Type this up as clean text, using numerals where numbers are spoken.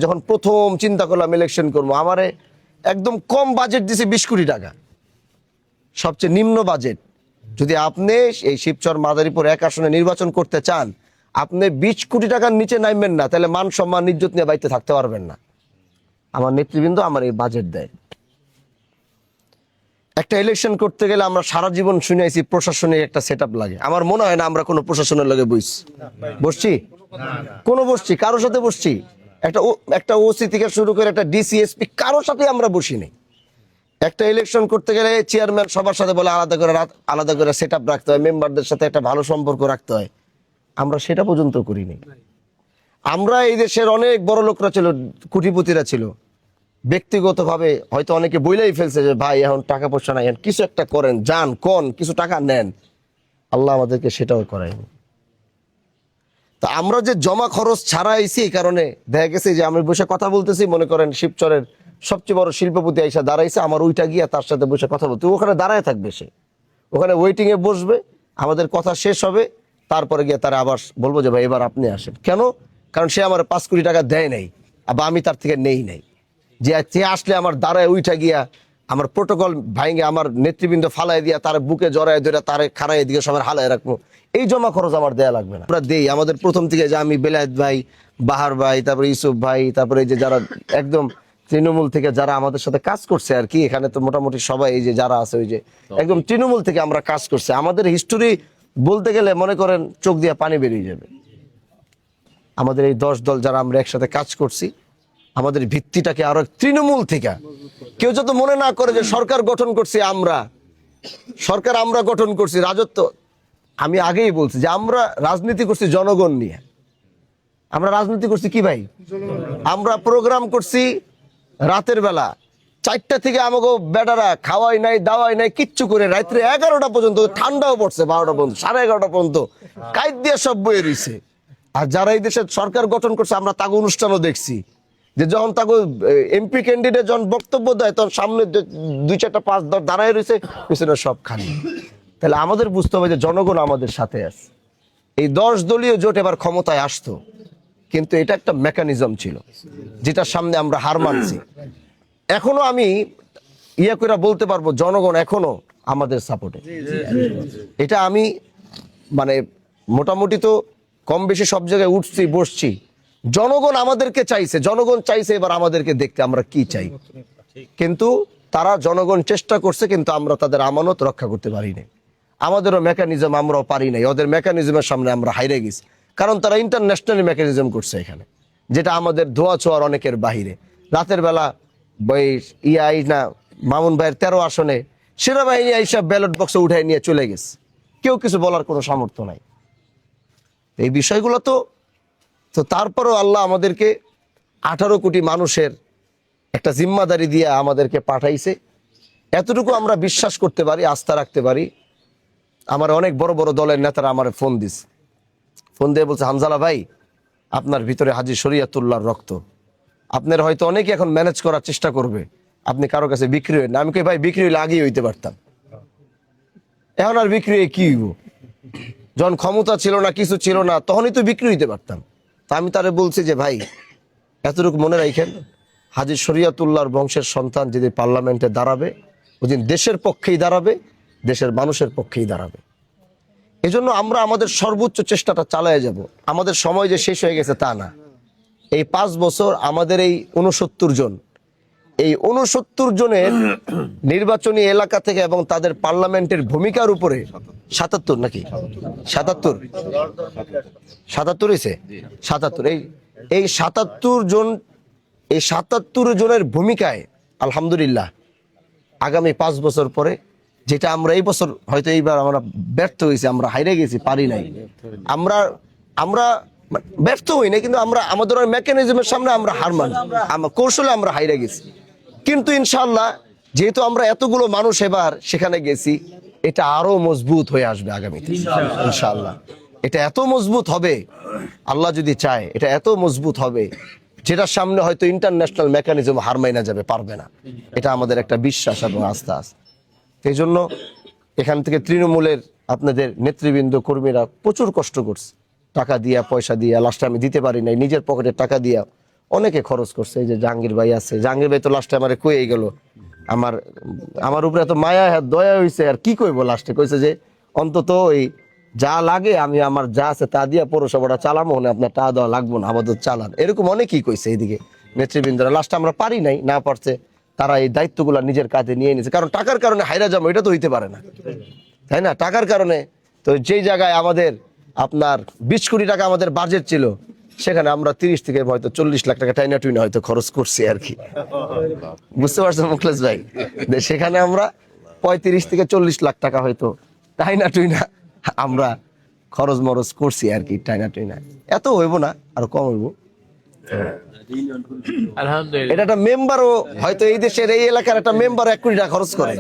যখন প্রথম চিন্তা করলাম ইলেকশন করবো, আমারে একদম কম বাজেট দিছে 20 কোটি টাকা, সবচেয়ে নিম্ন বাজেট। যদি আপনি এই শিবচর মাদারীপুর এক আসনে নির্বাচন করতে চান, আপনি 20 কোটি টাকার নিচে নামবেন না, তাহলে মান সম্মান ইজ্জত নিয়ে বাড়িতে থাকতে পারবেন না। আমার নেতৃবৃন্দ আমার এই বাজেট দেয়। একটা ইলেকশন করতে গেলে আমরা সারা জীবন শুনেছি প্রশাসনিক একটা সেটআপ লাগে। আমার মনে হয় না আমরা কোনো প্রশাসনের লগে বসছি কোনো বসছি কারোর সাথে বসছি। একটা ওসি থেকে শুরু করে একটা ডিসিএসপি কারোর সাথে আমরা বসিনি। একটা ইলেকশন করতে গেলে চেয়ারম্যান সবার সাথে বলে আলাদা করে সেটআপ রাখতে হয়, মেম্বারদের সাথে একটা ভালো সম্পর্ক রাখতে হয়। আমরা সেটা পর্যন্ত করিনি। আমরা এই দেশের অনেক বড় লোকরা ছিল, কোটিপতিরা ছিল, ব্যক্তিগতভাবে হয়তো অনেকে বইলাই ফেলছে যে ভাই এখন টাকা পয়সা নাই, কিছু একটা করেন, যান কোন কিছু টাকা নেন। আল্লাহ আমাদেরকে সেটাও করায়নি। তা আমরা যে জমা খরচ ছাড়াইছি, এই কারণে দেখা গেছে যে আমি বসে কথা বলতেছি, মনে করেন শিবচরের সবচেয়ে বড় শিল্পপতি আইসা দাঁড়াইছে, আমার ওইটা গিয়া তার সাথে বসে কথা বলতে, ওখানে দাঁড়ায় থাকবে, সে ওখানে ওয়েটিং এ বসবে, আমাদের কথা শেষ হবে, তারপরে গিয়ে তারা আবার বলবো যে ভাই এবার আপনি আসেন। কেন? কারণ সে আমার 5 কোটি টাকা দেয় নাই, আবার আমি তার থেকে নেই নাই। যে আসলে আমার দাঁড়ায় উইঠা গিয়া আমার প্রোটোকল ভাঙে আমার নেতৃবৃন্দ ফালাই দিয়া তার বুকে জড়ায় ধরে তার খাড়াই দিকে সবার হালায় রাখবো, এই জমা খরচ আমার দেয়া লাগবে না। আমরা দেই আমাদের প্রথম থেকে, যে আমি বেলায়েত ভাই, বাহার ভাই, তারপরে ইউসুফ ভাই, তারপরে এই যে যারা একদম তৃণমূল থেকে যারা আমাদের সাথে কাজ করছে আর কি, এখানে তো মোটামুটি সবাই এই যে যারা আছে ওই যে একদম তৃণমূল থেকে আমরা কাজ করছি। আমাদের হিস্টোরি বলতে গেলে মনে করেন চোখ দিয়ে পানি বেরিয়ে যাবে। আমাদের এই 10 দল যারা আমরা একসাথে কাজ করছি, আমাদের ভিত্তিটাকে আরো তৃণমূল থেকে, কেউ যত মনে না করে যে সরকার গঠন করছি আমরা গঠন করছি রাজত্ব। আমি আগেই বলছি যে আমরা রাজনীতি করছি জনগণ নিয়ে। আমরা রাজনীতি করছি কি ভাই? আমরা প্রোগ্রাম করছি রাতের বেলা 4টা থেকে আমাকে বেটারা খাওয়াই নাই দাওয়াই নাই কিচ্ছু করে রাত্রে 11টা পর্যন্ত, ঠান্ডাও পড়ছে 12টা পর্যন্ত, 11:30 পর্যন্ত কাইট দিয়ে সব বয়ে রয়েছে। আর যারা এই দেশের সরকার গঠন করছে আমরা তাকে অনুষ্ঠানও দেখছি, যে যখন তাকে এমপি ক্যান্ডিডেট যখন বক্তব্য দেয় তখন সামনে 2-4টা 5-10 দাঁড়ায় রয়েছে, পিছনে সব খালি। তাহলে আমাদের বুঝতে হবে যে জনগণ আমাদের সাথে আছে। এই 10 দলীয় জোট এবার ক্ষমতায় আসতো, কিন্তু এটা একটা মেকানিজম ছিল যেটার সামনে আমরা হার মানছি। এখনো আমি করে বলতে পারবো জনগণ এখনো আমাদের সাপোর্টে। এটা আমি মানে মোটামুটি তো কম বেশি সব জায়গায় উঠছি বসছি, জনগণ আমাদেরকে চাইছে, জনগণ চাইছে এবার আমাদেরকে দেখতে আমরা কি চাই। কিন্তু তারা জনগণ চেষ্টা করছে, কিন্তু আমরা তাদের আমানত রক্ষা করতে পারি নাই। আমাদেরও মেকানিজম আমরাও পারি নাই, ওদের মেকানিজমের সামনে আমরা হাইরে গেছি। কারণ তারা ইন্টারন্যাশনাল মেকানিজম করছে এখানে, যেটা আমাদের ধোয়া ছোঁয়ার অনেকের বাহিরে। রাতের বেলা মামুন ভাইয়ের 13 আসনে সেনাবাহিনী এইসব ব্যালট বক্সে উঠাই নিয়ে চলে গেছে, কেউ কিছু বলার কোনো সামর্থ্য নাই। এই বিষয়গুলো তো তারপরও আল্লাহ আমাদেরকে 18 কোটি মানুষের একটা জিম্মাদারি দিয়ে আমাদেরকে পাঠাইছে। এতটুকু আমরা বিশ্বাস করতে পারি, আস্থা রাখতে পারি। আমার অনেক বড় বড় দলের নেতারা আমার ফোন দিয়ে বলছে, হামজালা ভাই আপনার ভিতরে হাজী শরীয়তুল্লাহর রক্ত, আপনার হয়তো অনেকে এখন ম্যানেজ করার চেষ্টা করবে, আপনি কারো কাছে বিক্রি হইন না। আমি কই ভাই বিক্রি হইলে আগেই হইতে পারতাম, এখন আর বিক্রি হয়ে কি হইব? যখন ক্ষমতা ছিল না, কিছু ছিল না, তখনই তো বিক্রি হইতে পারতাম। তা আমি তারে বলছি যে ভাই এতটুকু মনে রাখেন, হাজী শরীয়তুল্লাহর বংশের সন্তান যেদিন পার্লামেন্টে দাঁড়াবে, ওদিন দেশের পক্ষেই দাঁড়াবে, দেশের মানুষের পক্ষেই দাঁড়াবে। এজন্য আমরা আমাদের সর্বোচ্চ চেষ্টাটা চালিয়ে যাব। আমাদের সময় যে শেষ হয়ে গেছে তা না। এই 5 বছর আমাদের এই 69 জনের নির্বাচনী এলাকা থেকে এবং তাদের পার্লামেন্টের ভূমিকার উপরে 77 নাকি 77 হয়েছে 77 এই 77 জনের ভূমিকায় আলহামদুলিল্লাহ আগামী 5 বছর পরে, যেটা আমরা এই বছর হয়তো এইবার আমরা ব্যর্থ হয়েছি, আমরা হাইরে গেছি, পারি নাই, আমরা ব্যর্থ হই না, কিন্তু আমরা আমাদের মেকানিজমের সামনে আমরা হার মানি, কৌশলে আমরা হাইরে গেছি। কিন্তু ইনশাআল্লাহ যেহেতু আমরা এতগুলো মানুষ এবার সেখানে গেছি, এটা আরো মজবুত হয়ে আসবে আগামীতে ইনশাআল্লাহ। এটা এত মজবুত হবে, আল্লাহ যদি চায় এটা এত মজবুত হবে, যেটার সামনে হয়তো ইন্টারন্যাশনাল মেকানিজম হার মাইনা যাবে, পারবে না। এটা আমাদের একটা বিশ্বাস এবং আস্থা আছে। এই জন্য এখান থেকে তৃণমূলের আপনাদের নেতৃবৃন্দ কর্মীরা প্রচুর কষ্ট করছে, টাকা দিয়া পয়সা দিয়া, লাস্টে আমি দিতে পারি নাই, নিজের পকেটের টাকা দিয়া অনেকে খরচ করছে। এই যে জাহাঙ্গীর ভাই আছে, জাহাঙ্গীর ভাই তো লাস্টে আমারে কইই গেল, আমার আমার উপরে এত মায়া দয়া হইছে, আর কি কইবো, লাস্টে কইছে যে অন্তত ওই যা লাগে আমি আমার যা আছে তা দিয়া পৌরসভাটা চালামো, না আপনার টাকা দেওয়া লাগবো না, আপাতত চালান, এরকম অনেকেই কইছে এইদিকে নেতৃবৃন্দরা। লাস্টে আমরা পারি নাই, না পারছে তারা এই দায়িত্বগুলো নিজের কাঁধে নিয়ে নিয়েছে, কারণ টাকার কারণে হাইরা যাবো এটা তো হইতে পারে না, তাই না? টাকার কারণে তো যেই জায়গায় আমাদের আপনার 20 কোটি টাকা আমাদের বাজেট ছিল, সেখানে আমরা 30 থেকে হয়তো 40 লাখ টাকা টাইনা টুইনা হয়তো খরচ করছি আর কি, বুঝতে পারছেন মুখলেস ভাই? সেখানে আমরা 35 থেকে 40 লাখ টাকা হয়তো টাইনা টুইনা আমরা খরচ মরচ করছি আর কি, টাইনা টুইনা এত হইব না, আরো কম হইব। আলহামদুলিল্লাহ। এটা একটা মেম্বারও হয়তো এই দেশের এই এলাকার একটা মেম্বার 1 কোটি টাকা খরচ করে।